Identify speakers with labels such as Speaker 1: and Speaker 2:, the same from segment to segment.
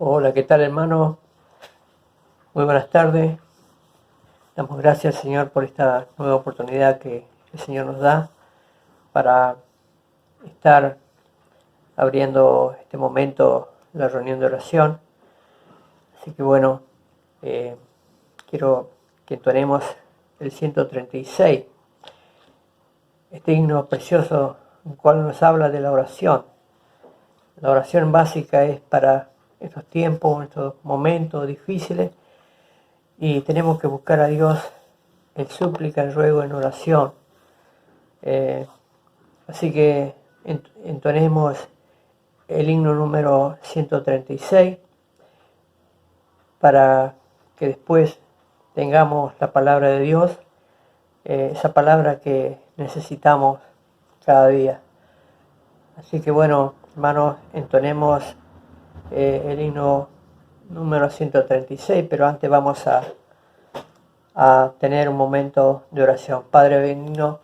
Speaker 1: Hola, ¿qué tal, hermano? Muy buenas tardes. Damos gracias al Señor por esta nueva oportunidad que el Señor nos da para estar abriendo este momento, la reunión de oración. Así que bueno, quiero que entonemos el 136, este himno precioso, el cual nos habla de la oración. La oración básica es para estos tiempos, estos momentos difíciles, y tenemos que buscar a Dios en súplica, en ruego, en oración. Así que entonemos el himno número 136 para que después tengamos la palabra de Dios, esa palabra que necesitamos cada día. Así que bueno, hermanos, entonemos el himno número 136, pero antes vamos a tener un momento de oración. Padre benigno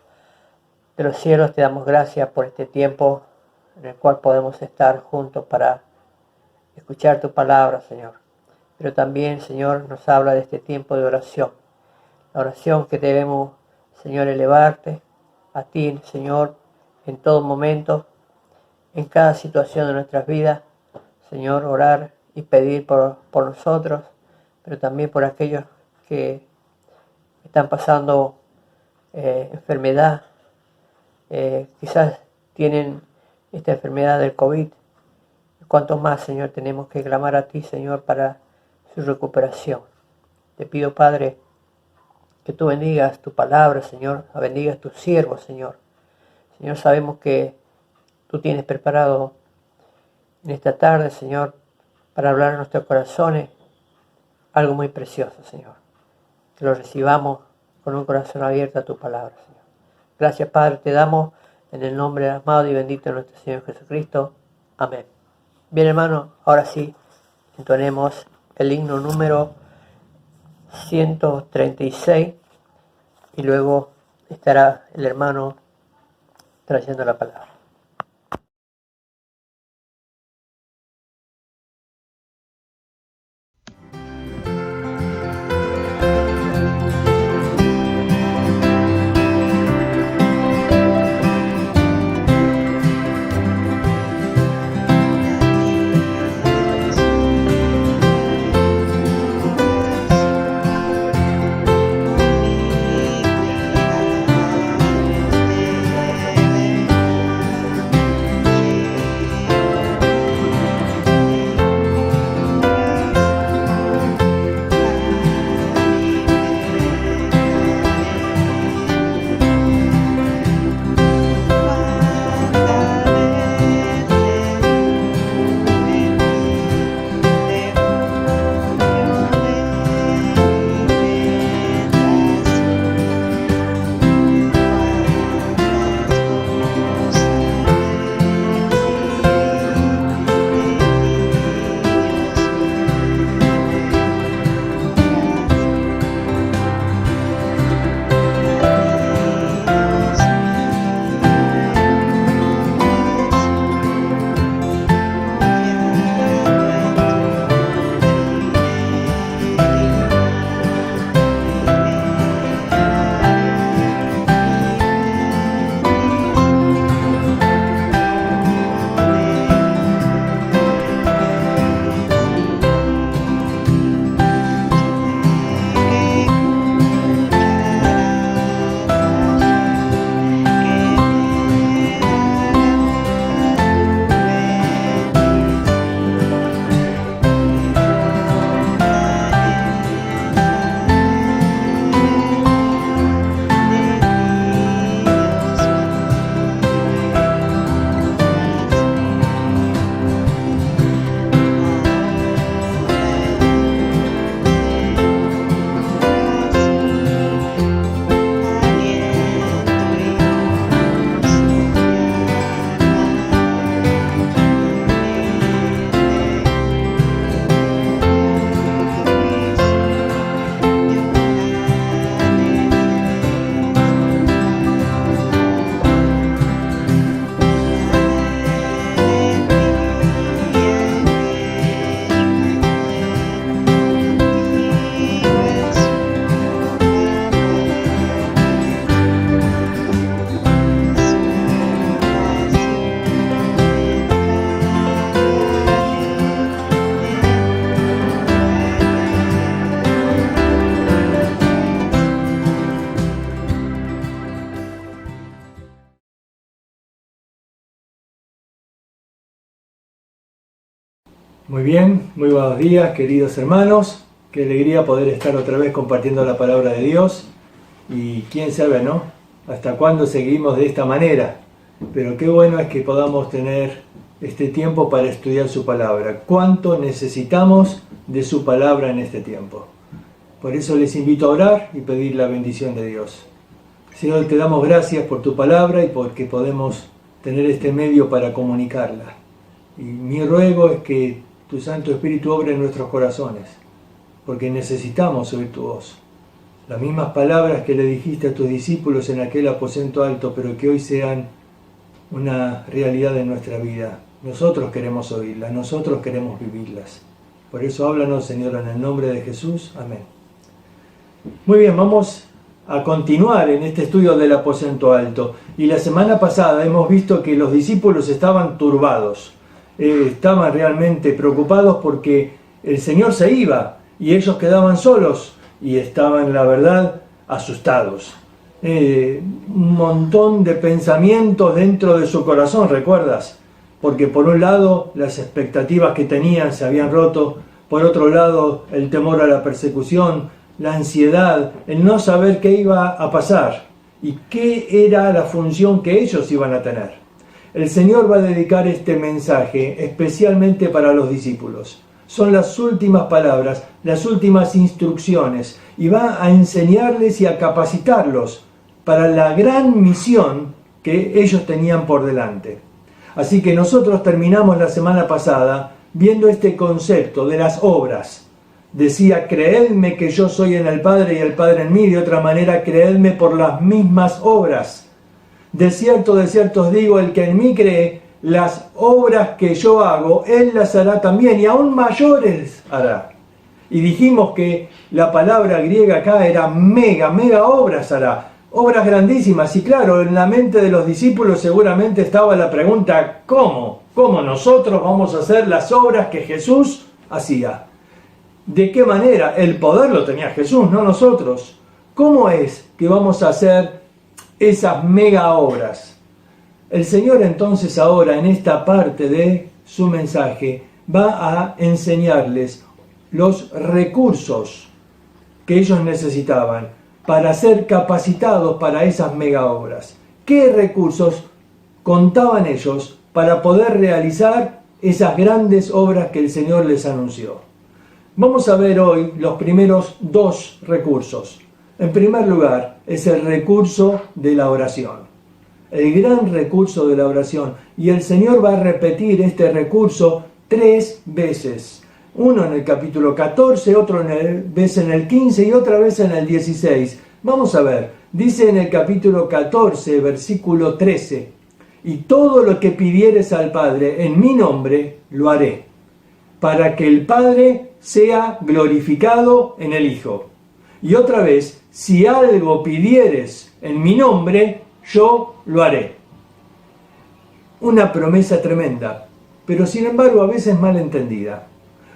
Speaker 1: de los cielos, te damos gracias por este tiempo en el cual podemos estar juntos para escuchar tu palabra, Señor. Pero también, Señor, nos habla de este tiempo de oración. La oración que debemos, Señor, elevarte a ti, Señor, en todo momento, en cada situación de nuestras vidas. Señor, orar y pedir por nosotros, pero también por aquellos que están pasando enfermedad. Quizás tienen esta enfermedad del COVID. Cuanto más, Señor, tenemos que clamar a ti, Señor, para su recuperación. Te pido, Padre, que tú bendigas tu palabra, Señor, bendigas tus siervos, Señor. Señor, sabemos que tú tienes preparado en esta tarde, Señor, para hablar a nuestros corazones algo muy precioso, Señor. Que lo recibamos con un corazón abierto a tu palabra, Señor. Gracias, Padre, te damos en el nombre amado y bendito de nuestro Señor Jesucristo. Amén. Bien, hermano, ahora sí, entonemos el himno número 136 y luego estará el hermano trayendo la palabra.
Speaker 2: Muy bien, muy buenos días, queridos hermanos. Qué alegría poder estar otra vez compartiendo la palabra de Dios. Y quién sabe, ¿no? Hasta cuándo seguimos de esta manera. Pero qué bueno es que podamos tener este tiempo para estudiar su palabra. Cuánto necesitamos de su palabra en este tiempo. Por eso les invito a orar y pedir la bendición de Dios. Señor, te damos gracias por tu palabra y porque podemos tener este medio para comunicarla. Y mi ruego es que tu Santo Espíritu obre en nuestros corazones, porque necesitamos oír tu voz. Las mismas palabras que le dijiste a tus discípulos en aquel aposento alto, pero que hoy sean una realidad en nuestra vida. Nosotros queremos oírlas, nosotros queremos vivirlas. Por eso háblanos, Señor, en el nombre de Jesús. Amén. Muy bien, vamos a continuar en este estudio del aposento alto. Y la semana pasada hemos visto que los discípulos estaban turbados. Estaban realmente preocupados porque el Señor se iba y ellos quedaban solos y estaban, la verdad, asustados. Un montón de pensamientos dentro de su corazón, ¿recuerdas? Porque por un lado las expectativas que tenían se habían roto, por otro lado el temor a la persecución, la ansiedad, el no saber qué iba a pasar y qué era la función que ellos iban a tener. El Señor va a dedicar este mensaje especialmente para los discípulos. Son las últimas palabras, las últimas instrucciones, y va a enseñarles y a capacitarlos para la gran misión que ellos tenían por delante. Así que nosotros terminamos la semana pasada viendo este concepto de las obras. Decía, creedme que yo soy en el Padre y el Padre en mí, de otra manera, creedme por las mismas obras. De cierto os digo, el que en mí cree, las obras que yo hago, él las hará también, y aún mayores hará. Y dijimos que la palabra griega acá era mega obras hará, obras grandísimas. Y claro, en la mente de los discípulos seguramente estaba la pregunta, ¿cómo? ¿Cómo nosotros vamos a hacer las obras que Jesús hacía? ¿De qué manera? El poder lo tenía Jesús, no nosotros. ¿Cómo es que vamos a hacer esas mega obras? El Señor entonces ahora en esta parte de su mensaje va a enseñarles los recursos que ellos necesitaban para ser capacitados para esas mega obras. ¿Qué recursos contaban ellos para poder realizar esas grandes obras que el Señor les anunció? Vamos a ver hoy los primeros dos recursos. En primer lugar, es el recurso de la oración. El gran recurso de la oración. Y el Señor va a repetir este recurso 3 veces. Uno en el capítulo 14, otro vez en el 15 y otra vez en el 16. Vamos a ver. Dice en el capítulo 14, versículo 13. Y todo lo que pidieres al Padre en mi nombre, lo haré, para que el Padre sea glorificado en el Hijo. Y otra vez, si algo pidieres en mi nombre, yo lo haré. Una promesa tremenda, pero sin embargo a veces mal entendida.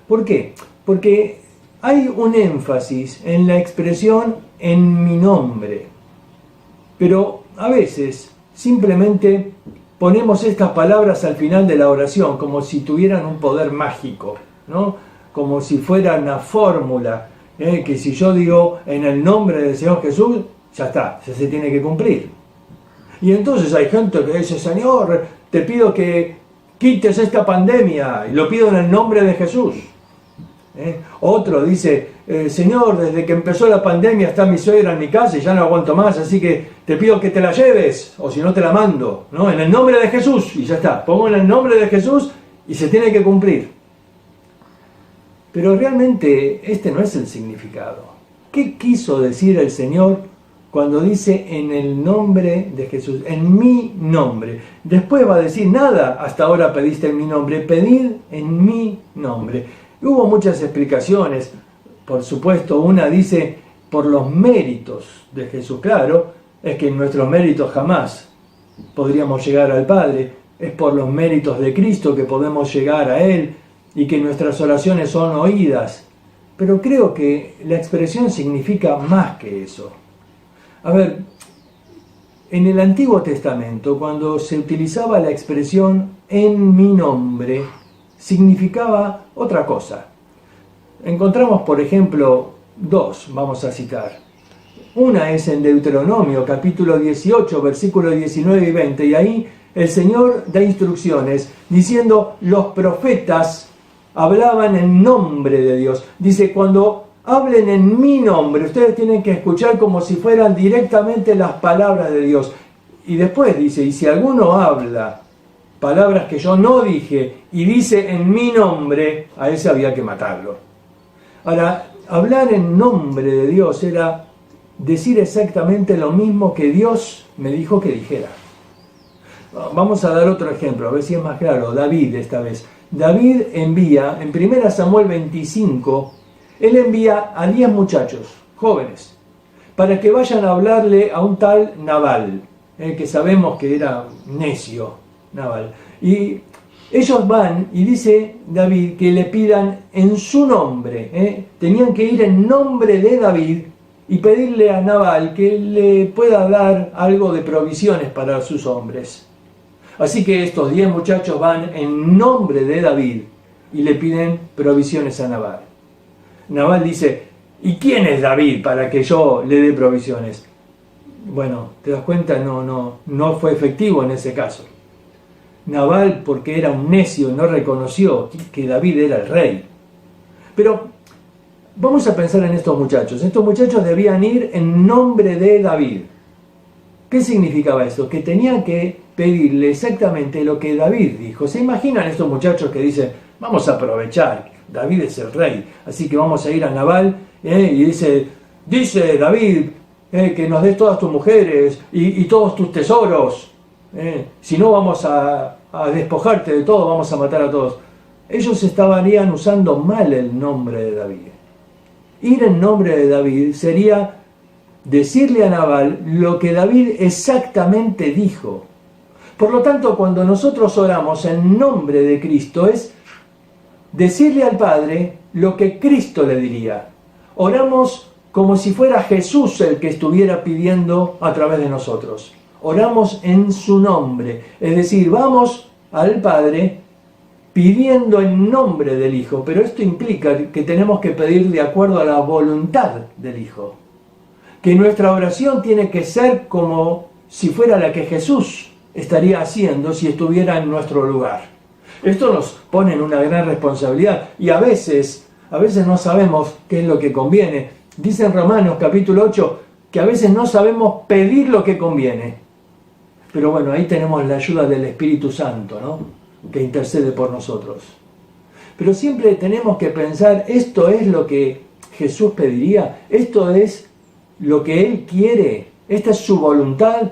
Speaker 2: ¿Por qué? Porque hay un énfasis en la expresión en mi nombre. Pero a veces simplemente ponemos estas palabras al final de la oración como si tuvieran un poder mágico, ¿no? Como si fuera una fórmula, que si yo digo en el nombre del Señor Jesús, ya está, se tiene que cumplir. Y entonces hay gente que dice, Señor, te pido que quites esta pandemia, y lo pido en el nombre de Jesús. Otro dice, Señor, desde que empezó la pandemia está mi suegra en mi casa y ya no aguanto más, así que te pido que te la lleves, o si no te la mando, ¿no? En el nombre de Jesús, y ya está, pongo en el nombre de Jesús y se tiene que cumplir. Pero realmente este no es el significado. ¿Qué quiso decir el Señor cuando dice en el nombre de Jesús? En mi nombre. Después va a decir, nada, hasta ahora pediste en mi nombre, pedid en mi nombre. Hubo muchas explicaciones. Por supuesto, una dice por los méritos de Jesús. Claro, es que en nuestros méritos jamás podríamos llegar al Padre. Es por los méritos de Cristo que podemos llegar a Él y que nuestras oraciones son oídas. Pero creo que la expresión significa más que eso. A ver, en el Antiguo Testamento, cuando se utilizaba la expresión en mi nombre, significaba otra cosa. Encontramos, por ejemplo, dos, vamos a citar. Una es en Deuteronomio, capítulo 18, versículos 19 y 20, y ahí el Señor da instrucciones diciendo, los profetas hablaban en nombre de Dios. Dice, cuando hablen en mi nombre, ustedes tienen que escuchar como si fueran directamente las palabras de Dios. Y después dice, y si alguno habla palabras que yo no dije y dice en mi nombre, a ese había que matarlo. Ahora, hablar en nombre de Dios era decir exactamente lo mismo que Dios me dijo que dijera. Vamos a dar otro ejemplo, a ver si es más claro. David esta vez. David envía, en 1 Samuel 25, él envía a 10 muchachos, jóvenes, para que vayan a hablarle a un tal Nabal, que sabemos que era necio, Nabal. Y ellos van y dice David que le pidan en su nombre, tenían que ir en nombre de David y pedirle a Nabal que le pueda dar algo de provisiones para sus hombres. Así que estos 10 muchachos van en nombre de David y le piden provisiones a Nabal. Nabal dice, ¿y quién es David para que yo le dé provisiones? Bueno, te das cuenta, no fue efectivo en ese caso. Nabal, porque era un necio, no reconoció que David era el rey. Pero vamos a pensar en estos muchachos. Estos muchachos debían ir en nombre de David. ¿Qué significaba esto? Que tenían que pedirle exactamente lo que David dijo. ¿Se imaginan estos muchachos que dicen, vamos a aprovechar, David es el rey, así que vamos a ir a Nabal, y dice David, que nos des todas tus mujeres y todos tus tesoros, si no vamos a despojarte de todo, vamos a matar a todos? Ellos estarían usando mal el nombre de David. Ir en nombre de David sería decirle a Nabal lo que David exactamente dijo. Por lo tanto, cuando nosotros oramos en nombre de Cristo, es decirle al Padre lo que Cristo le diría. Oramos como si fuera Jesús el que estuviera pidiendo a través de nosotros. Oramos en su nombre, es decir, vamos al Padre pidiendo en nombre del Hijo, pero esto implica que tenemos que pedir de acuerdo a la voluntad del Hijo. Que nuestra oración tiene que ser como si fuera la que Jesús estaría haciendo si estuviera en nuestro lugar. Esto nos pone en una gran responsabilidad y a veces no sabemos qué es lo que conviene. Dice en Romanos capítulo 8 que a veces no sabemos pedir lo que conviene. Pero bueno, ahí tenemos la ayuda del Espíritu Santo, ¿no?, que intercede por nosotros. Pero siempre tenemos que pensar, esto es lo que Jesús pediría, esto es lo que Él quiere, esta es su voluntad,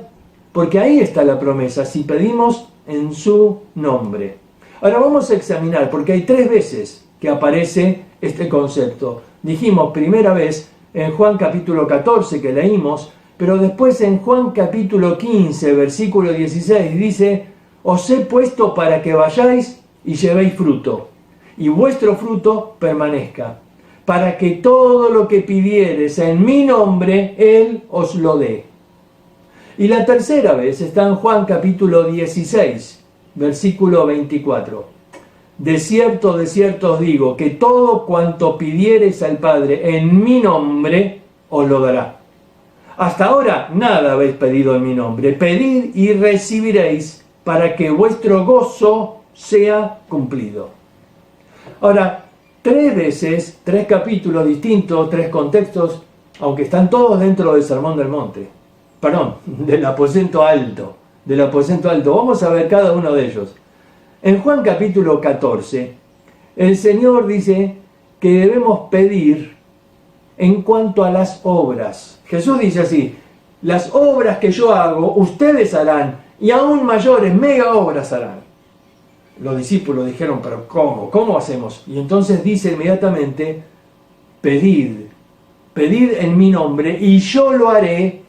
Speaker 2: porque ahí está la promesa, si pedimos en su nombre. Ahora vamos a examinar, porque hay 3 veces que aparece este concepto. Dijimos primera vez en Juan capítulo 14 que leímos, pero después en Juan capítulo 15, versículo 16, dice, os he puesto para que vayáis y llevéis fruto, y vuestro fruto permanezca, para que todo lo que pidiereis en mi nombre, Él os lo dé. Y la tercera vez está en Juan capítulo 16, versículo 24. De cierto os digo, que todo cuanto pidiereis al Padre en mi nombre, os lo dará. Hasta ahora nada habéis pedido en mi nombre. Pedid y recibiréis, para que vuestro gozo sea cumplido. Ahora, 3 veces, 3 capítulos distintos, 3 contextos, aunque están todos dentro del Sermón del Monte. Perdón, del aposento alto. Vamos a ver cada uno de ellos. En Juan capítulo 14, el Señor dice que debemos pedir en cuanto a las obras. Jesús dice así, las obras que yo hago, ustedes harán, y aún mayores, mega obras harán. Los discípulos dijeron, pero ¿cómo? ¿Cómo hacemos? Y entonces dice inmediatamente, pedid en mi nombre, y yo lo haré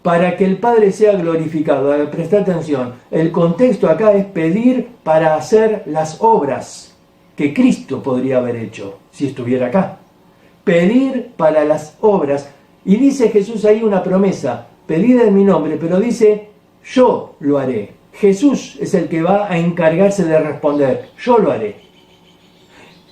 Speaker 2: para que el Padre sea glorificado. Presta atención, el contexto acá es pedir para hacer las obras que Cristo podría haber hecho si estuviera acá. Pedir para las obras. Y dice Jesús ahí una promesa, pedid en mi nombre, pero dice, yo lo haré. Jesús es el que va a encargarse de responder, yo lo haré.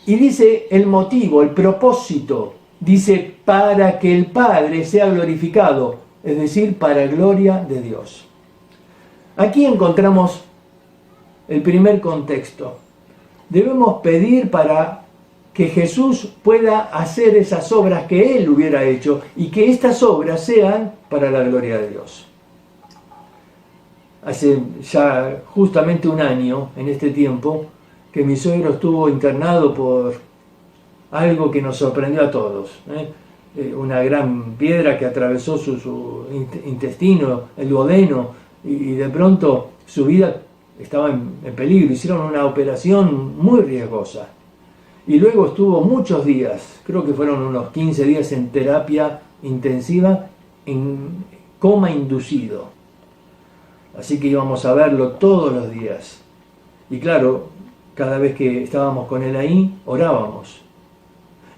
Speaker 2: Y dice el motivo, el propósito. Dice, para que el Padre sea glorificado, es decir, para gloria de Dios. Aquí encontramos el primer contexto. Debemos pedir para que Jesús pueda hacer esas obras que Él hubiera hecho y que estas obras sean para la gloria de Dios. Hace ya justamente un año, en este tiempo, que mi suegro estuvo internado por algo que nos sorprendió a todos. Una gran piedra que atravesó su intestino, el duodeno, y de pronto su vida estaba en peligro. Hicieron una operación muy riesgosa. Y luego estuvo muchos días, creo que fueron unos 15 días en terapia intensiva, en coma inducido. Así que íbamos a verlo todos los días. Y claro, cada vez que estábamos con él ahí, orábamos.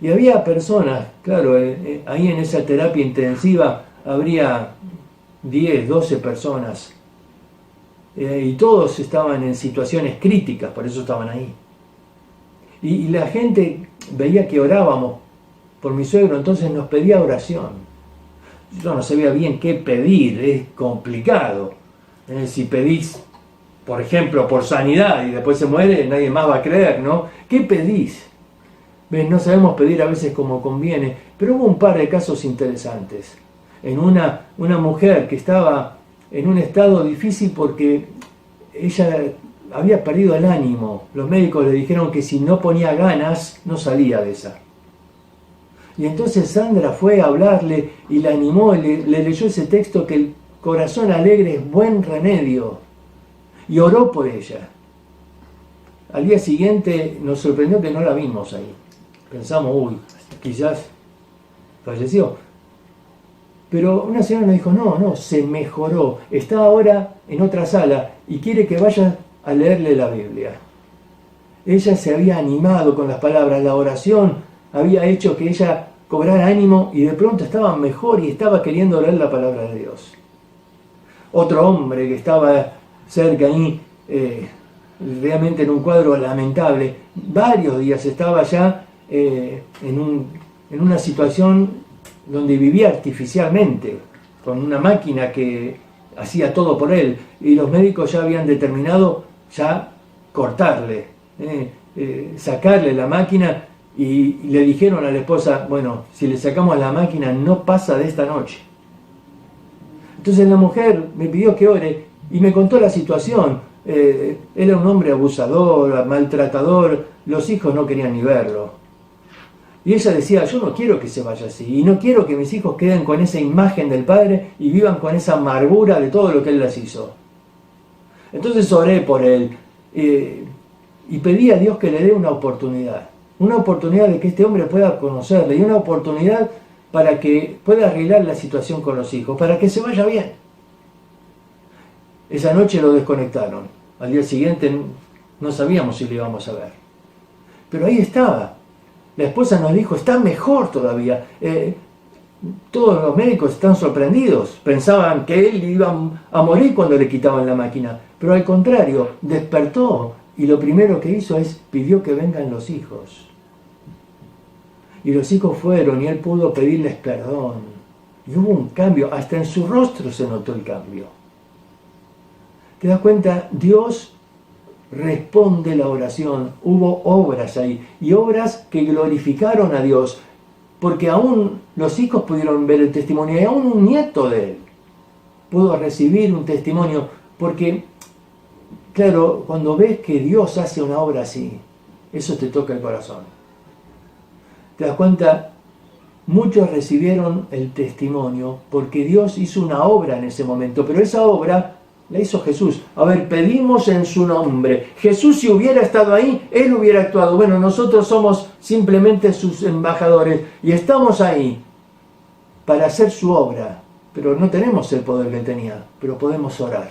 Speaker 2: Y había personas, claro, ahí en esa terapia intensiva habría 10, 12 personas. Y todos estaban en situaciones críticas, por eso estaban ahí. Y la gente veía que orábamos por mi suegro, entonces nos pedía oración. Yo no sabía bien qué pedir, es complicado. Si pedís, por ejemplo, por sanidad y después se muere, nadie más va a creer, ¿no? ¿Qué pedís? ¿Ves? No sabemos pedir a veces como conviene, pero hubo un par de casos interesantes. En una mujer que estaba en un estado difícil porque ella había perdido el ánimo. Los médicos le dijeron que si no ponía ganas, no salía de esa. Y entonces Sandra fue a hablarle y la animó, le leyó ese texto que el corazón alegre es buen remedio. Y oró por ella. Al día siguiente nos sorprendió que no la vimos ahí. Pensamos, uy, quizás falleció. Pero una señora nos dijo, no, se mejoró. Está ahora en otra sala y quiere que vaya a leerle la Biblia. Ella se había animado con las palabras, la oración había hecho que ella cobrara ánimo y de pronto estaba mejor y estaba queriendo leer la palabra de Dios. Otro hombre que estaba cerca ahí, realmente en un cuadro lamentable, varios días estaba ya en una situación donde vivía artificialmente, con una máquina que hacía todo por él, y los médicos ya habían determinado ya cortarle, sacarle la máquina, y le dijeron a la esposa, bueno, si le sacamos la máquina no pasa de esta noche. Entonces la mujer me pidió que ore y me contó la situación. Era un hombre abusador, maltratador, los hijos no querían ni verlo. Y ella decía, yo no quiero que se vaya así, y no quiero que mis hijos queden con esa imagen del padre y vivan con esa amargura de todo lo que él les hizo. Entonces oré por él y pedí a Dios que le dé una oportunidad de que este hombre pueda conocerle, y una oportunidad para que pueda arreglar la situación con los hijos, para que se vaya bien. Esa noche lo desconectaron. Al día siguiente no sabíamos si lo íbamos a ver. Pero ahí estaba. La esposa nos dijo, está mejor todavía. Todos los médicos están sorprendidos. Pensaban que él iba a morir cuando le quitaban la máquina. Pero al contrario, despertó y lo primero que hizo es pidió que vengan los hijos. Y los hijos fueron y él pudo pedirles perdón. Y hubo un cambio, hasta en su rostro se notó el cambio. ¿Te das cuenta? Dios responde la oración. Hubo obras ahí, y obras que glorificaron a Dios, porque aún los hijos pudieron ver el testimonio, y aún un nieto de él pudo recibir un testimonio, porque, claro, cuando ves que Dios hace una obra así, eso te toca el corazón. ¿Te das cuenta? Muchos recibieron el testimonio porque Dios hizo una obra en ese momento, pero esa obra la hizo Jesús. A ver, pedimos en su nombre. Jesús, si hubiera estado ahí, Él hubiera actuado. Bueno, nosotros somos simplemente sus embajadores y estamos ahí para hacer su obra, pero no tenemos el poder que Él tenía, pero podemos orar.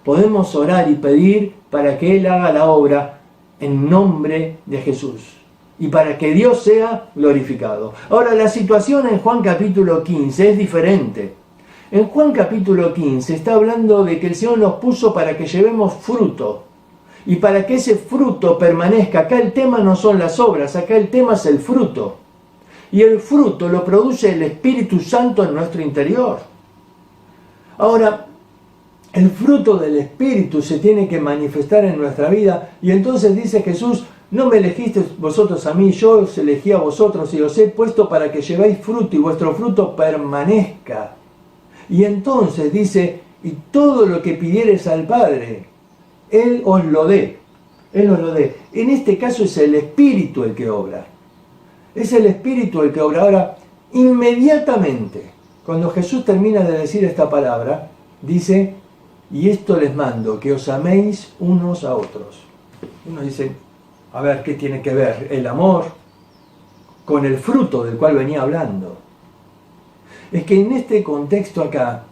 Speaker 2: Podemos orar y pedir para que Él haga la obra en nombre de Jesús y para que Dios sea glorificado. Ahora, la situación en Juan capítulo 15 es diferente. En Juan capítulo 15 está hablando de que el Señor nos puso para que llevemos fruto. Y para que ese fruto permanezca, acá el tema no son las obras, acá el tema es el fruto. Y el fruto lo produce el Espíritu Santo en nuestro interior. Ahora, el fruto del Espíritu se tiene que manifestar en nuestra vida. Y entonces dice Jesús, no me elegisteis vosotros a mí, yo os elegí a vosotros y os he puesto para que llevéis fruto y vuestro fruto permanezca. Y entonces dice, y todo lo que pidiereis al Padre, Él os lo dé. Él os lo dé. En este caso es el Espíritu el que obra. Es el Espíritu el que obra. Ahora, inmediatamente, cuando Jesús termina de decir esta palabra, dice, y esto les mando, que os améis unos a otros. Uno dice, a ver, ¿qué tiene que ver el amor con el fruto del cual venía hablando? Es que en este contexto acá,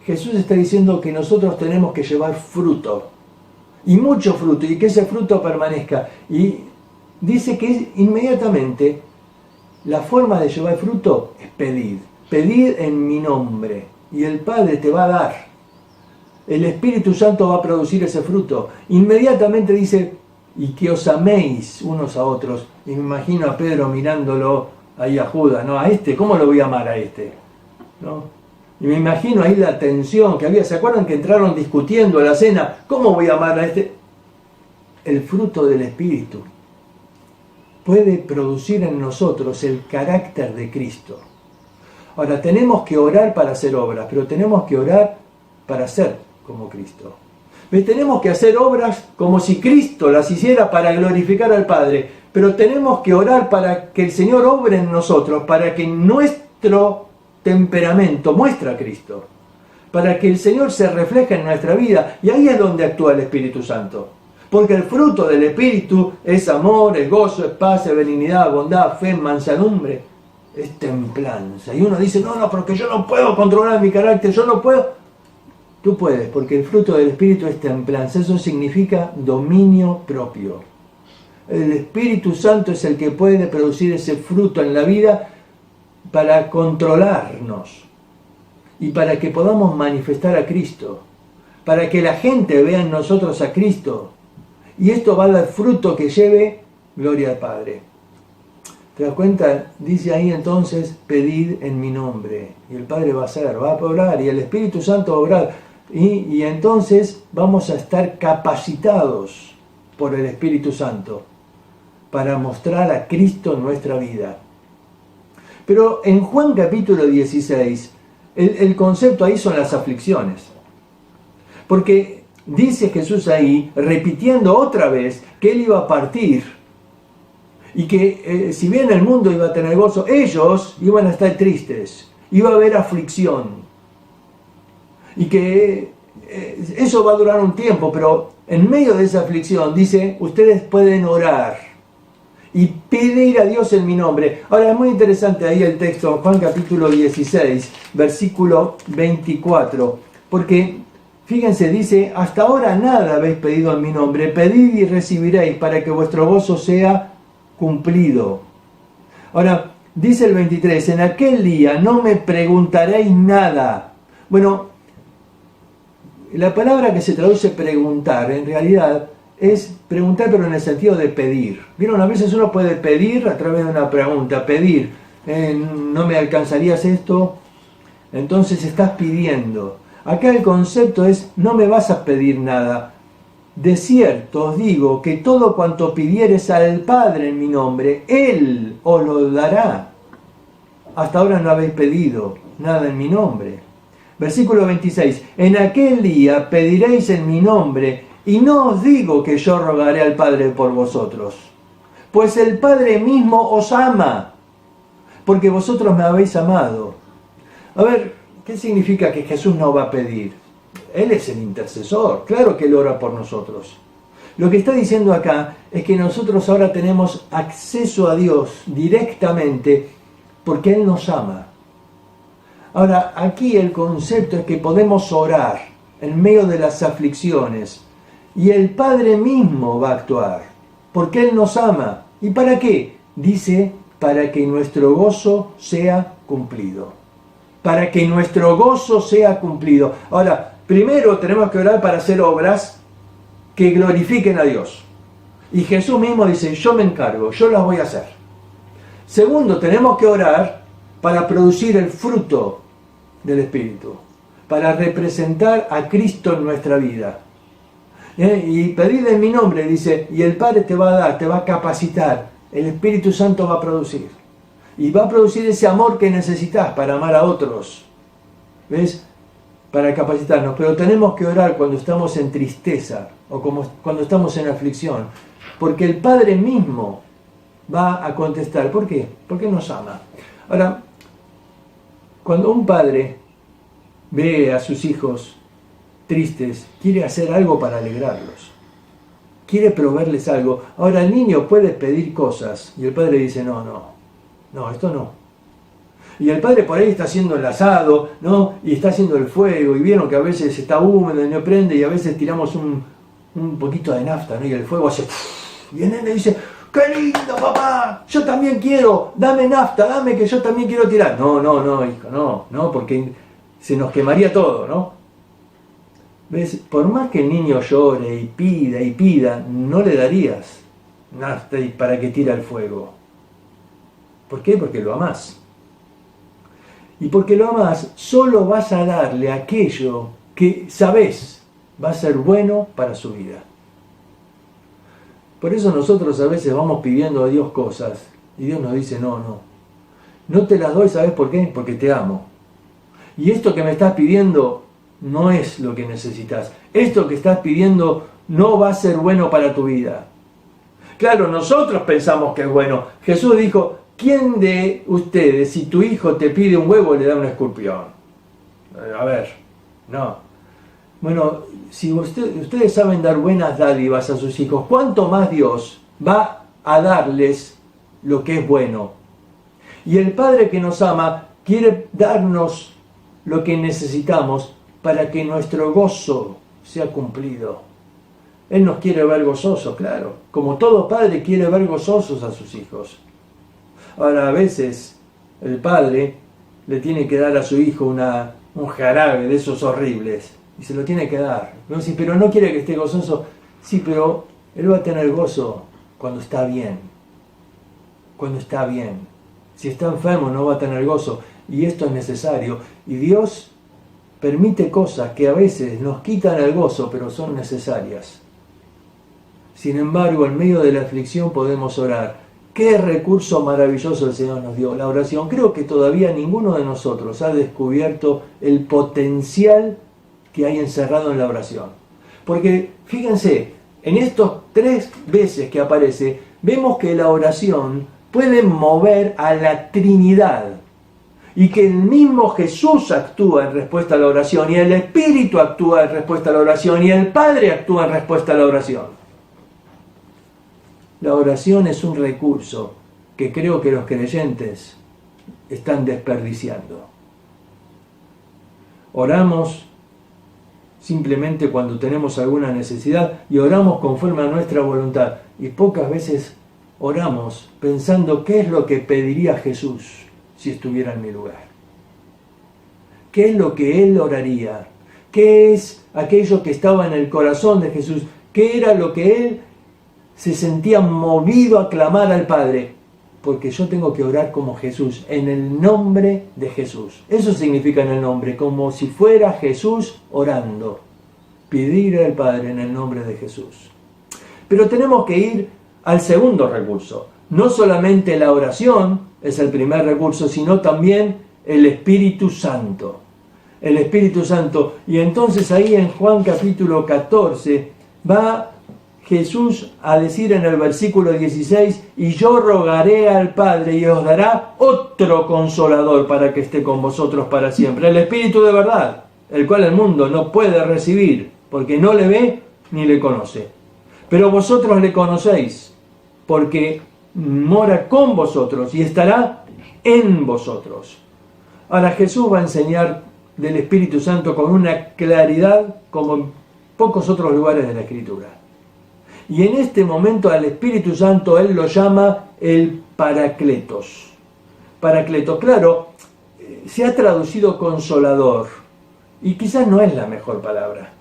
Speaker 2: Jesús está diciendo que nosotros tenemos que llevar fruto, y mucho fruto, y que ese fruto permanezca. Y dice que inmediatamente la forma de llevar fruto es pedir. Pedir en mi nombre, y el Padre te va a dar. El Espíritu Santo va a producir ese fruto. Inmediatamente dice, y que os améis unos a otros. Y me imagino a Pedro mirándolo ahí a Judas, ¿no? A este, ¿cómo lo voy a amar a este? ¿No? Y me imagino ahí la tensión que había. ¿Se acuerdan que entraron discutiendo a la cena? ¿Cómo voy a amar a este? El fruto del Espíritu puede producir en nosotros el carácter de Cristo. Ahora, tenemos que orar para hacer obras, pero tenemos que orar para ser como Cristo. Tenemos que hacer obras como si Cristo las hiciera para glorificar al Padre, pero tenemos que orar para que el Señor obre en nosotros, para que nuestro temperamento muestre a Cristo, para que el Señor se refleje en nuestra vida, y ahí es donde actúa el Espíritu Santo. Porque el fruto del Espíritu es amor, es gozo, es paz, es benignidad, bondad, fe, mansedumbre, es templanza. Y uno dice, no, porque yo no puedo controlar mi carácter, yo no puedo. Tú puedes, porque el fruto del Espíritu es templanza. Eso significa dominio propio. El Espíritu Santo es el que puede producir ese fruto en la vida para controlarnos y para que podamos manifestar a Cristo, para que la gente vea en nosotros a Cristo. Y esto va a dar fruto que lleve gloria al Padre. ¿Te das cuenta? Dice ahí entonces, pedid en mi nombre. Y el Padre va a hacer, va a obrar, y el Espíritu Santo va a obrar. Y entonces vamos a estar capacitados por el Espíritu Santo para mostrar a Cristo en nuestra vida. Pero en Juan capítulo 16, el concepto ahí son las aflicciones. Porque dice Jesús ahí, repitiendo otra vez, que Él iba a partir y que si bien el mundo iba a tener gozo, ellos iban a estar tristes, iba a haber aflicción. Y que eso va a durar un tiempo, pero en medio de esa aflicción, dice, ustedes pueden orar y pedir a Dios en mi nombre. Ahora es muy interesante ahí el texto, Juan capítulo 16, versículo 24, porque fíjense, dice, hasta ahora nada habéis pedido en mi nombre, pedid y recibiréis para que vuestro gozo sea cumplido. Ahora, dice el 23, en aquel día no me preguntaréis nada. Bueno, la palabra que se traduce preguntar, en realidad, es preguntar pero en el sentido de pedir. ¿Vieron? A veces uno puede pedir a través de una pregunta, pedir, ¿no me alcanzarías esto? Entonces estás pidiendo. Acá el concepto es, no me vas a pedir nada. De cierto os digo que todo cuanto pidieres al Padre en mi nombre, Él os lo dará. Hasta ahora no habéis pedido nada en mi nombre. Versículo 26. En aquel día pediréis en mi nombre, y no os digo que yo rogaré al Padre por vosotros, pues el Padre mismo os ama, porque vosotros me habéis amado. A ver, ¿qué significa que Jesús no va a pedir? Él es el intercesor, claro que Él ora por nosotros. Lo que está diciendo acá es que nosotros ahora tenemos acceso a Dios directamente porque Él nos ama. Ahora, aquí el concepto es que podemos orar en medio de las aflicciones y el Padre mismo va a actuar porque Él nos ama. ¿Y para qué? Dice, para que nuestro gozo sea cumplido. Para que nuestro gozo sea cumplido. Ahora, primero tenemos que orar para hacer obras que glorifiquen a Dios. Y Jesús mismo dice, yo me encargo, yo las voy a hacer. Segundo, tenemos que orar para producir el fruto del Espíritu, para representar a Cristo en nuestra vida. Y pedir en mi nombre, dice, y el Padre te va a dar, te va a capacitar, el Espíritu Santo va a producir. Y va a producir ese amor que necesitas para amar a otros. ¿Ves? Para capacitarnos. Pero tenemos que orar cuando estamos en tristeza o cuando estamos en aflicción. Porque el Padre mismo va a contestar. ¿Por qué? Porque nos ama. Ahora, cuando un padre ve a sus hijos tristes, quiere hacer algo para alegrarlos. Quiere proveerles algo. Ahora el niño puede pedir cosas y el padre dice, no, esto no. Y el padre por ahí está haciendo el asado, ¿no? Y está haciendo el fuego, y vieron que a veces está húmedo y no prende, y a veces tiramos un poquito de nafta, ¿no? Y el fuego hace... Y el nene dice, ¡qué lindo, papá! Yo también quiero, dame nafta, dame que yo también quiero tirar. No, hijo, no, porque se nos quemaría todo, ¿no? ¿Ves? Por más que el niño llore y pida, no le darías nafta para que tire al fuego. ¿Por qué? Porque lo amás. Y porque lo amás, solo vas a darle aquello que sabés va a ser bueno para su vida. Por eso nosotros a veces vamos pidiendo a Dios cosas y Dios nos dice, no te las doy, ¿sabés por qué? Porque te amo. Y esto que me estás pidiendo no es lo que necesitas. Esto que estás pidiendo no va a ser bueno para tu vida. Claro, nosotros pensamos que es bueno. Jesús dijo, ¿quién de ustedes, si tu hijo te pide un huevo, le da un escorpión? A ver, no. Bueno, si ustedes saben dar buenas dádivas a sus hijos, ¿cuánto más Dios va a darles lo que es bueno? Y el Padre que nos ama quiere darnos lo que necesitamos para que nuestro gozo sea cumplido. Él nos quiere ver gozosos, claro. Como todo padre quiere ver gozosos a sus hijos. Ahora, a veces el padre le tiene que dar a su hijo un jarabe de esos horribles. Y se lo tiene que dar. No dice, pero no quiere que esté gozoso. Sí, pero él va a tener gozo cuando está bien. Cuando está bien. Si está enfermo no va a tener gozo. Y esto es necesario. Y Dios permite cosas que a veces nos quitan el gozo, pero son necesarias. Sin embargo, en medio de la aflicción podemos orar. Qué recurso maravilloso el Señor nos dio, la oración. Creo que todavía ninguno de nosotros ha descubierto el potencial que hay encerrado en la oración. Porque, fíjense, en estos 3 veces que aparece, vemos que la oración puede mover a la Trinidad. Y que el mismo Jesús actúa en respuesta a la oración, y el Espíritu actúa en respuesta a la oración, y el Padre actúa en respuesta a la oración. La oración es un recurso que creo que los creyentes están desperdiciando. Oramos simplemente cuando tenemos alguna necesidad y oramos conforme a nuestra voluntad. Y pocas veces oramos pensando qué es lo que pediría Jesús si estuviera en mi lugar. ¿Qué es lo que Él oraría? ¿Qué es aquello que estaba en el corazón de Jesús? ¿Qué era lo que Él se sentía movido a clamar al Padre? Porque yo tengo que orar como Jesús, en el nombre de Jesús. Eso significa en el nombre, como si fuera Jesús orando. Pedir al Padre en el nombre de Jesús. Pero tenemos que ir al segundo recurso. No solamente la oración es el primer recurso, sino también el Espíritu Santo. El Espíritu Santo. Y entonces ahí en Juan capítulo 14 va Jesús a decir en el versículo 16, y yo rogaré al Padre y os dará otro consolador para que esté con vosotros para siempre. El Espíritu de verdad, el cual el mundo no puede recibir, porque no le ve ni le conoce. Pero vosotros le conocéis, porque mora con vosotros y estará en vosotros. Ahora Jesús va a enseñar del Espíritu Santo con una claridad como en pocos otros lugares de la Escritura. Y en este momento al Espíritu Santo Él lo llama el Paracletos. Paracletos, claro, se ha traducido consolador. Y quizás no es la mejor palabra.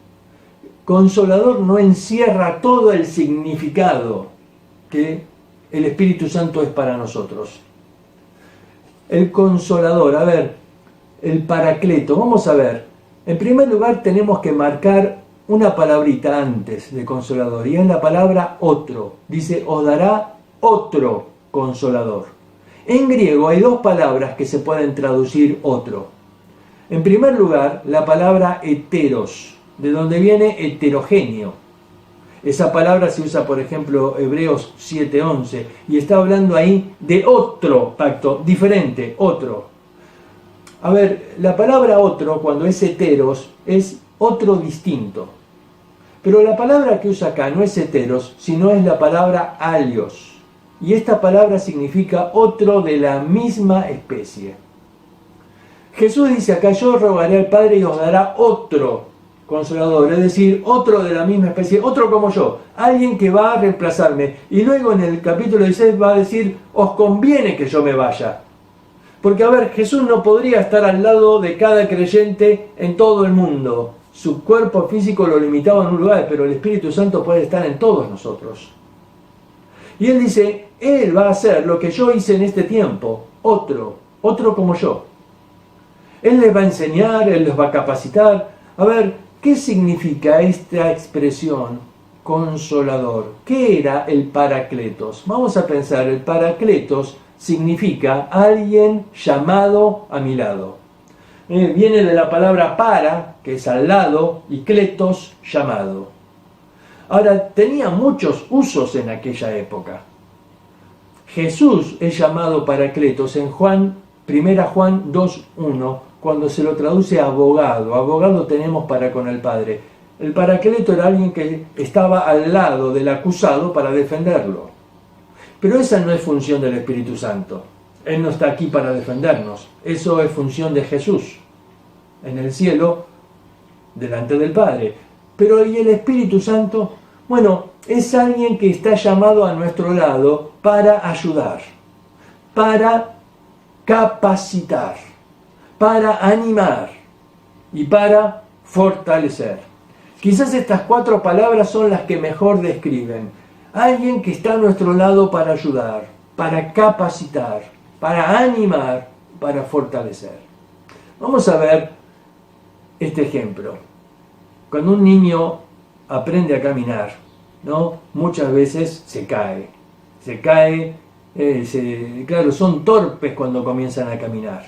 Speaker 2: Consolador no encierra todo el significado que el Espíritu Santo es para nosotros. El Consolador, a ver, el Paracleto, vamos a ver. En primer lugar tenemos que marcar una palabrita antes de Consolador, y es la palabra otro. Dice, os dará otro Consolador. En griego hay dos palabras que se pueden traducir otro. En primer lugar, la palabra heteros, de donde viene heterogéneo. Esa palabra se usa, por ejemplo, Hebreos 7:11, y está hablando ahí de otro pacto, diferente, otro. A ver, la palabra otro, cuando es heteros, es otro distinto. Pero la palabra que usa acá no es heteros, sino es la palabra alios. Y esta palabra significa otro de la misma especie. Jesús dice acá, yo rogaré al Padre y os dará otro Consolador, es decir, otro de la misma especie, otro como yo, alguien que va a reemplazarme. Y luego en el capítulo 16 va a decir, os conviene que yo me vaya. Porque a ver, Jesús no podría estar al lado de cada creyente en todo el mundo. Su cuerpo físico lo limitaba en un lugar, pero el Espíritu Santo puede estar en todos nosotros. Y Él dice, Él va a hacer lo que yo hice en este tiempo, otro como yo. Él les va a enseñar, Él les va a capacitar. A ver, ¿qué significa esta expresión consolador? ¿Qué era el Paracletos? Vamos a pensar, el Paracletos significa alguien llamado a mi lado. Viene de la palabra para, que es al lado, y kletos, llamado. Ahora, tenía muchos usos en aquella época. Jesús es llamado Paracletos en 1 Juan 2:1, cuando se lo traduce abogado. Abogado tenemos para con el Padre. El Paracleto era alguien que estaba al lado del acusado para defenderlo. Pero esa no es función del Espíritu Santo. Él no está aquí para defendernos. Eso es función de Jesús, en el cielo, delante del Padre. Pero ¿y el Espíritu Santo? Bueno, es alguien que está llamado a nuestro lado para ayudar, para capacitar, para animar y para fortalecer. Quizás estas 4 palabras son las que mejor describen. Alguien que está a nuestro lado para ayudar, para capacitar, para animar, para fortalecer. Vamos a ver este ejemplo. Cuando un niño aprende a caminar, ¿no? Muchas veces se cae. Claro, son torpes cuando comienzan a caminar.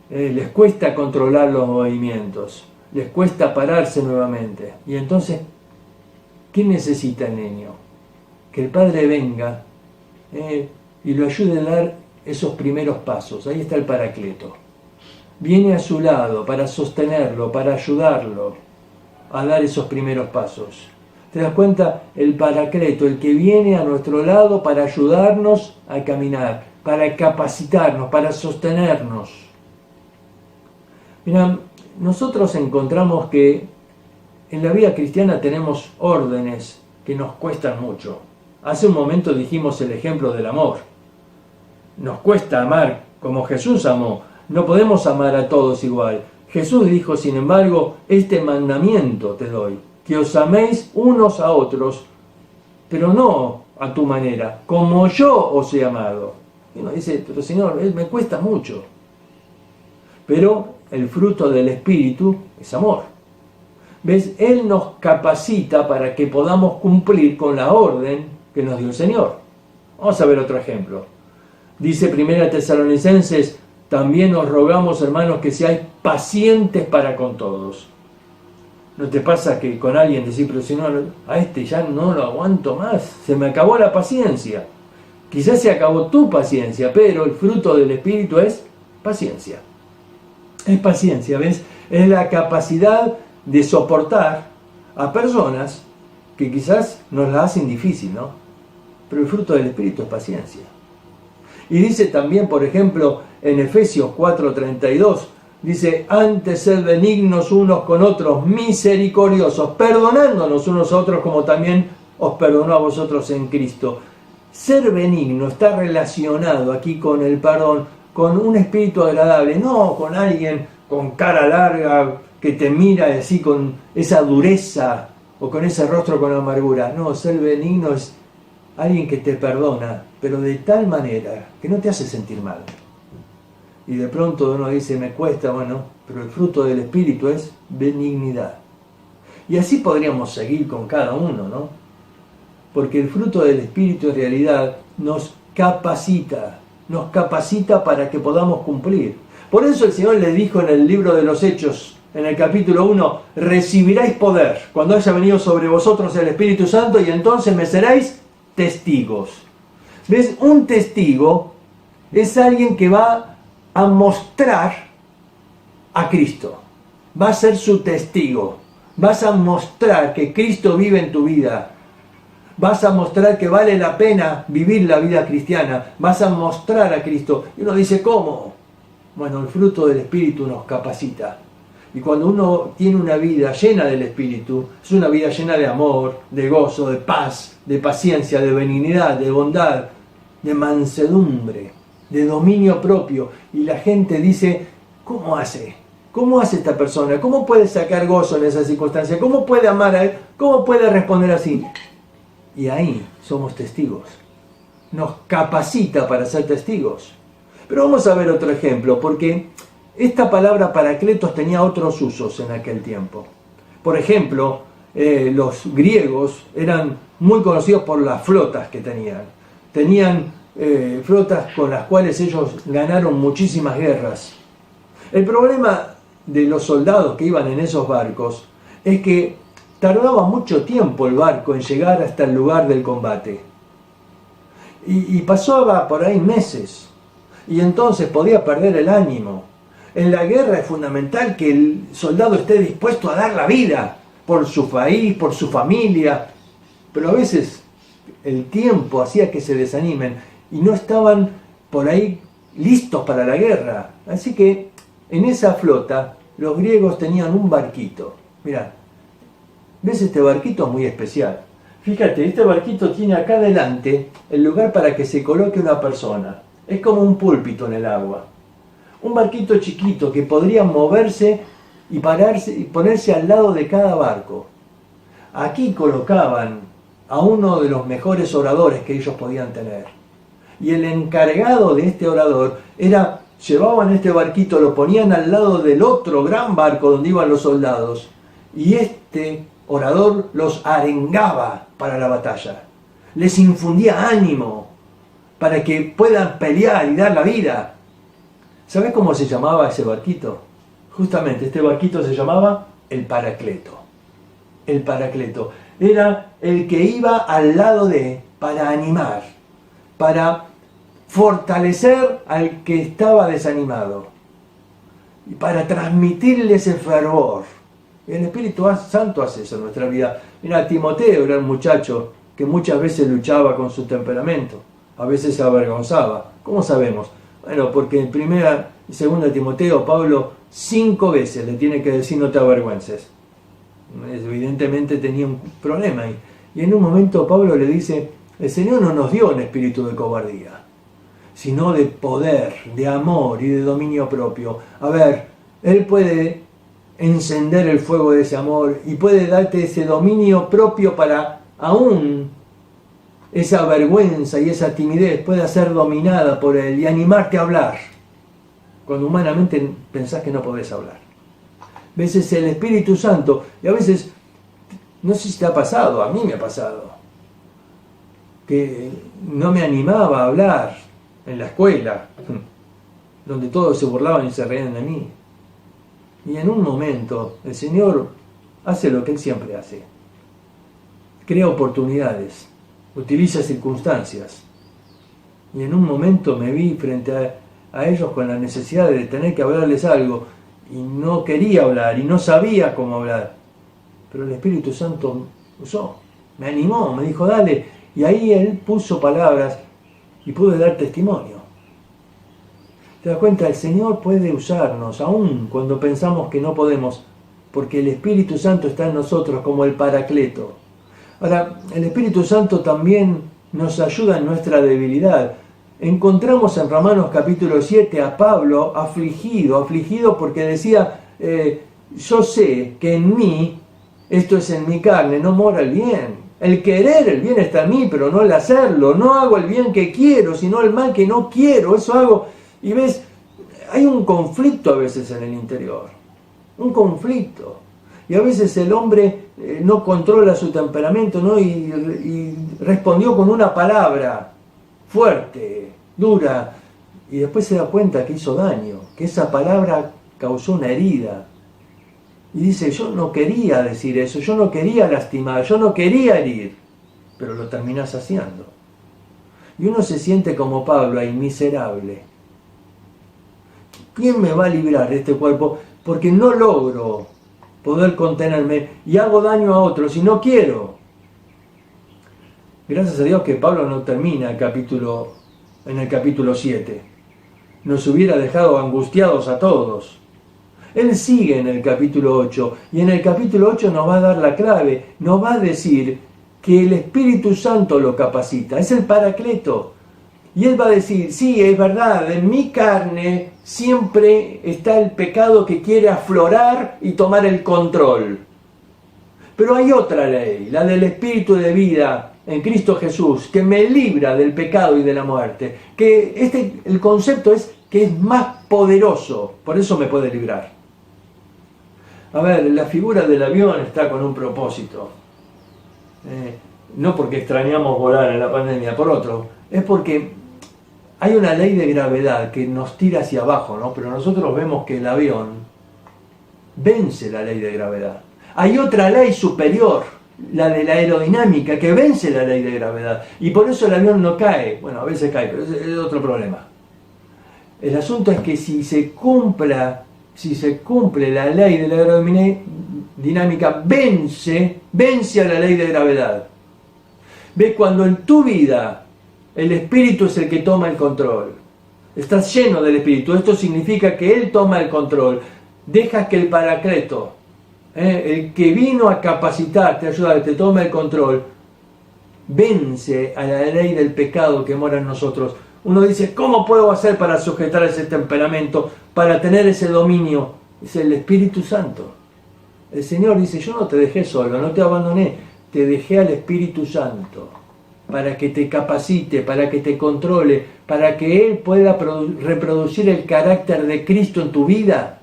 Speaker 2: Les cuesta controlar los movimientos, les cuesta pararse nuevamente. Y entonces, ¿qué necesita el niño? Que el padre venga y lo ayude a dar esos primeros pasos. Ahí está el Paracleto. Viene a su lado para sostenerlo, para ayudarlo a dar esos primeros pasos. ¿Te das cuenta? El Paracleto, el que viene a nuestro lado para ayudarnos a caminar, para capacitarnos, para sostenernos. Mira, nosotros encontramos que en la vida cristiana tenemos órdenes que nos cuestan mucho. Hace un momento dijimos el ejemplo del amor. Nos cuesta amar como Jesús amó. No podemos amar a todos igual. Jesús dijo, sin embargo, este mandamiento te doy, que os améis unos a otros, pero no a tu manera, como yo os he amado. Y uno dice, pero Señor, me cuesta mucho. Pero el fruto del Espíritu es amor. ¿Ves? Él nos capacita para que podamos cumplir con la orden que nos dio el Señor. Vamos a ver otro ejemplo. Dice 1 Tesalonicenses, también os rogamos, hermanos, que seáis pacientes para con todos. ¿No te pasa que con alguien decís, pero Señor, a este ya no lo aguanto más, se me acabó la paciencia? Quizás se acabó tu paciencia, pero el fruto del Espíritu es paciencia. Es paciencia, ¿ves? Es la capacidad de soportar a personas que quizás nos la hacen difícil, ¿no? Pero el fruto del Espíritu es paciencia. Y dice también, por ejemplo, en Efesios 4:32, dice, antes sed benignos unos con otros, misericordiosos, perdonándonos unos a otros como también os perdonó a vosotros en Cristo. Ser benigno está relacionado aquí con el perdón, con un espíritu agradable, no con alguien con cara larga que te mira así con esa dureza o con ese rostro con amargura. No, ser benigno es alguien que te perdona, pero de tal manera que no te hace sentir mal. Y de pronto uno dice, me cuesta, bueno, pero el fruto del Espíritu es benignidad. Y así podríamos seguir con cada uno, ¿no? Porque el fruto del Espíritu en realidad nos capacita para que podamos cumplir. Por eso el Señor le dijo en el libro de los Hechos, en el capítulo 1, recibiréis poder cuando haya venido sobre vosotros el Espíritu Santo y entonces me seréis testigos. ¿Ves? Un testigo es alguien que va a mostrar a Cristo. Va a ser su testigo. Vas a mostrar que Cristo vive en tu vida. Vas a mostrar que vale la pena vivir la vida cristiana. Vas a mostrar a Cristo. Y uno dice, ¿cómo? Bueno, el fruto del Espíritu nos capacita. Y cuando uno tiene una vida llena del Espíritu, es una vida llena de amor, de gozo, de paz, de paciencia, de benignidad, de bondad, de mansedumbre, de dominio propio. Y la gente dice, ¿cómo hace? ¿Cómo hace esta persona? ¿Cómo puede sacar gozo en esa circunstancia? ¿Cómo puede amar a él? ¿Cómo puede responder así? Y ahí somos testigos. Nos capacita para ser testigos. Pero vamos a ver otro ejemplo, porque esta palabra paracletos tenía otros usos en aquel tiempo. Por ejemplo, los griegos eran muy conocidos por las flotas que tenían. Tenían flotas con las cuales ellos ganaron muchísimas guerras. El problema de los soldados que iban en esos barcos es que tardaba mucho tiempo el barco en llegar hasta el lugar del combate. Y pasaba por ahí meses. Y entonces podía perder el ánimo. En la guerra es fundamental que el soldado esté dispuesto a dar la vida por su país, por su familia. Pero a veces el tiempo hacía que se desanimen y no estaban por ahí listos para la guerra. Así que en esa flota los griegos tenían un barquito. Mirá, ¿ves este barquito? Es muy especial. Fíjate, este barquito tiene acá adelante el lugar para que se coloque una persona. Es como un púlpito en el agua. Un barquito chiquito que podría moverse y pararse y ponerse al lado de cada barco. Aquí colocaban a uno de los mejores oradores que ellos podían tener. Y el encargado de este orador llevaban este barquito, lo ponían al lado del otro gran barco donde iban los soldados. Y este orador los arengaba para la batalla. Les infundía ánimo para que puedan pelear y dar la vida. ¿Sabés cómo se llamaba ese barquito? Justamente, este barquito se llamaba el Paracleto. El Paracleto. Era el que iba al lado para animar, para fortalecer al que estaba desanimado y para transmitirle ese fervor. El Espíritu Santo hace eso en nuestra vida. Mira, Timoteo era un muchacho que muchas veces luchaba con su temperamento. A veces se avergonzaba. ¿Cómo sabemos? Bueno, porque en 1 y 2 Timoteo, Pablo 5 veces le tiene que decir no te avergüences. Evidentemente tenía un problema ahí. Y en un momento Pablo le dice, el Señor no nos dio un espíritu de cobardía, sino de poder, de amor y de dominio propio. A ver, Él puede encender el fuego de ese amor y puede darte ese dominio propio para aún esa vergüenza y esa timidez pueda ser dominada por Él y animarte a hablar cuando humanamente pensás que no podés hablar. A veces el Espíritu Santo, y a veces, no sé si te ha pasado, a mí me ha pasado, que no me animaba a hablar en la escuela, donde todos se burlaban y se reían de mí. Y en un momento el Señor hace lo que Él siempre hace. Crea oportunidades, utiliza circunstancias. Y en un momento me vi frente a ellos con la necesidad de tener que hablarles algo y no quería hablar y no sabía cómo hablar. Pero el Espíritu Santo usó, me animó, me dijo dale. Y ahí Él puso palabras y pude dar testimonio. ¿Te das cuenta? El Señor puede usarnos aún cuando pensamos que no podemos, porque el Espíritu Santo está en nosotros como el Paracleto. Ahora, el Espíritu Santo también nos ayuda en nuestra debilidad. Encontramos en Romanos capítulo 7 a Pablo afligido porque decía, yo sé que en mí esto es en mi carne, no mora el bien. El querer el bien está en mí, pero no el hacerlo. No hago el bien que quiero, sino el mal que no quiero. Eso hago. Y ves, hay un conflicto a veces en el interior. Un conflicto. Y a veces el hombre no controla su temperamento, ¿no? Y respondió con una palabra fuerte, dura, y después se da cuenta que hizo daño, que esa palabra causó una herida. Y dice, yo no quería decir eso, yo no quería lastimar, yo no quería herir, pero lo terminás haciendo. Y uno se siente como Pablo ahí, miserable. ¿Quién me va a librar de este cuerpo? Porque no logro poder contenerme y hago daño a otros y no quiero. Gracias a Dios que Pablo no termina en el capítulo 7. Nos hubiera dejado angustiados a todos. Él sigue en el capítulo 8 y en el capítulo 8 nos va a dar la clave, nos va a decir que el Espíritu Santo lo capacita, es el Paracleto. Y él va a decir, sí, es verdad, en mi carne siempre está el pecado que quiere aflorar y tomar el control. Pero hay otra ley, la del Espíritu de vida en Cristo Jesús, que me libra del pecado y de la muerte. Que el concepto es que es más poderoso, por eso me puede librar. A ver, la figura del avión está con un propósito. No porque extrañamos volar en la pandemia, por otro, es porque hay una ley de gravedad que nos tira hacia abajo, ¿no? Pero nosotros vemos que el avión vence la ley de gravedad. Hay otra ley superior, la de la aerodinámica, que vence la ley de gravedad. Y por eso el avión no cae. Bueno, a veces cae, pero es otro problema. El asunto es que si se cumple la ley de la aerodinámica, vence a la ley de gravedad. ¿Ves? Cuando en tu vida el Espíritu es el que toma el control, estás lleno del Espíritu, esto significa que Él toma el control, dejas que el Paracleto, el que vino a capacitarte, a ayudarte, tome el control, vence a la ley del pecado que mora en nosotros. Uno dice, ¿cómo puedo hacer para sujetar ese temperamento, para tener ese dominio? Es el Espíritu Santo. El Señor dice, yo no te dejé solo, no te abandoné, te dejé al Espíritu Santo para que te capacite, para que te controle, para que Él pueda reproducir el carácter de Cristo en tu vida.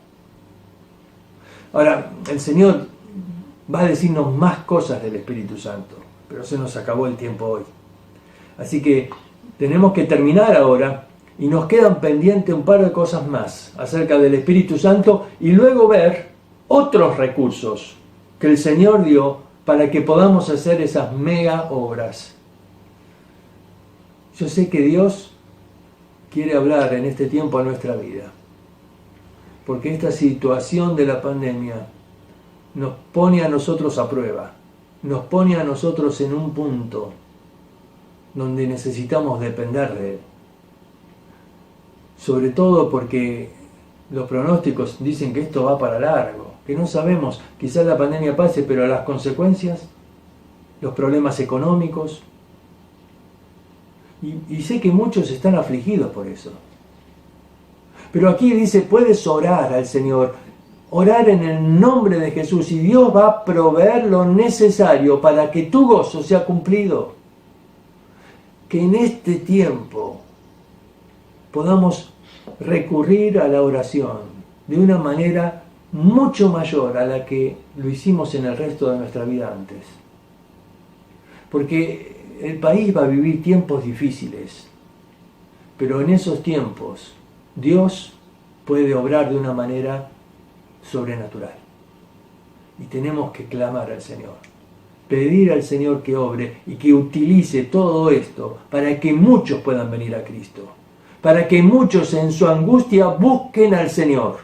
Speaker 2: Ahora, el Señor va a decirnos más cosas del Espíritu Santo, pero se nos acabó el tiempo hoy. Así que tenemos que terminar ahora y nos quedan pendientes un par de cosas más acerca del Espíritu Santo y luego ver otros recursos que el Señor dio para que podamos hacer esas mega obras. Yo sé que Dios quiere hablar en este tiempo a nuestra vida, porque esta situación de la pandemia nos pone a nosotros a prueba, nos pone a nosotros en un punto donde necesitamos depender de Él. Sobre todo porque los pronósticos dicen que esto va para largo, que no sabemos, quizás la pandemia pase, pero las consecuencias, los problemas económicos, y sé que muchos están afligidos por eso. Pero aquí dice, puedes orar al Señor, orar en el nombre de Jesús, y Dios va a proveer lo necesario para que tu gozo sea cumplido. Que en este tiempo podamos recurrir a la oración de una manera mucho mayor a la que lo hicimos en el resto de nuestra vida antes. Porque el país va a vivir tiempos difíciles, pero en esos tiempos Dios puede obrar de una manera sobrenatural. Y tenemos que clamar al Señor, pedir al Señor que obre y que utilice todo esto para que muchos puedan venir a Cristo, para que muchos en su angustia busquen al Señor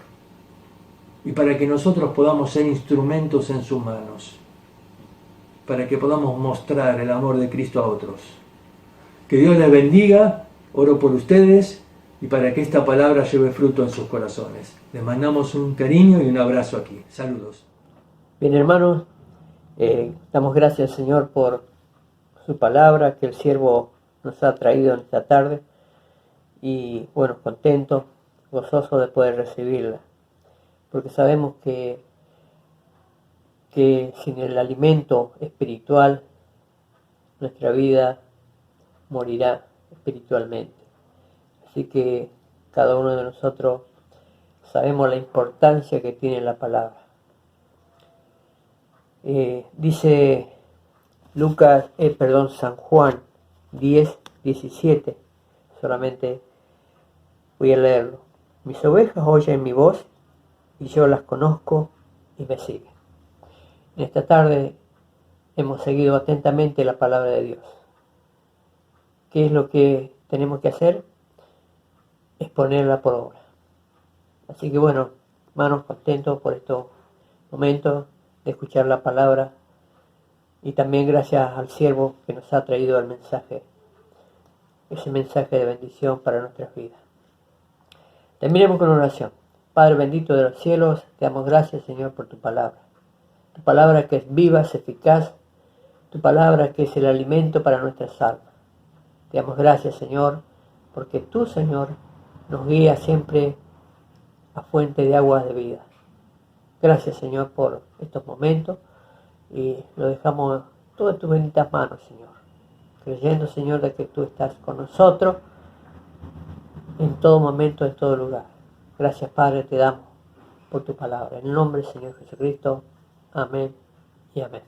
Speaker 2: y para que nosotros podamos ser instrumentos en sus manos, para que podamos mostrar el amor de Cristo a otros. Que Dios les bendiga, oro por ustedes y para que esta palabra lleve fruto en sus corazones. Les mandamos un cariño y un abrazo aquí. Saludos.
Speaker 1: Bien, hermanos, damos gracias al Señor por su palabra que el siervo nos ha traído en esta tarde y bueno, contento, gozoso de poder recibirla, porque sabemos que que sin el alimento espiritual nuestra vida morirá espiritualmente. Así que cada uno de nosotros sabemos la importancia que tiene la palabra. Dice San Juan 10:17, solamente voy a leerlo. Mis ovejas oyen mi voz y yo las conozco y me siguen. En esta tarde hemos seguido atentamente la palabra de Dios. ¿Qué es lo que tenemos que hacer? Es ponerla por obra. Así que bueno, hermanos, contentos por estos momentos de escuchar la palabra y también gracias al siervo que nos ha traído el mensaje, ese mensaje de bendición para nuestras vidas. Terminemos con una oración. Padre bendito de los cielos, te damos gracias, Señor, por tu palabra que es viva, es eficaz, tu palabra que es el alimento para nuestras almas. Te damos gracias, Señor, porque tú, Señor, nos guías siempre a fuente de aguas de vida. Gracias, Señor, por estos momentos y lo dejamos todo en tus benditas manos, Señor, creyendo, Señor, de que tú estás con nosotros en todo momento, en todo lugar. Gracias, Padre, te damos por tu palabra. En el nombre del Señor Jesucristo. Amén y amén.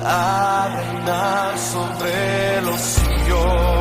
Speaker 3: A reinar sobre los suyos.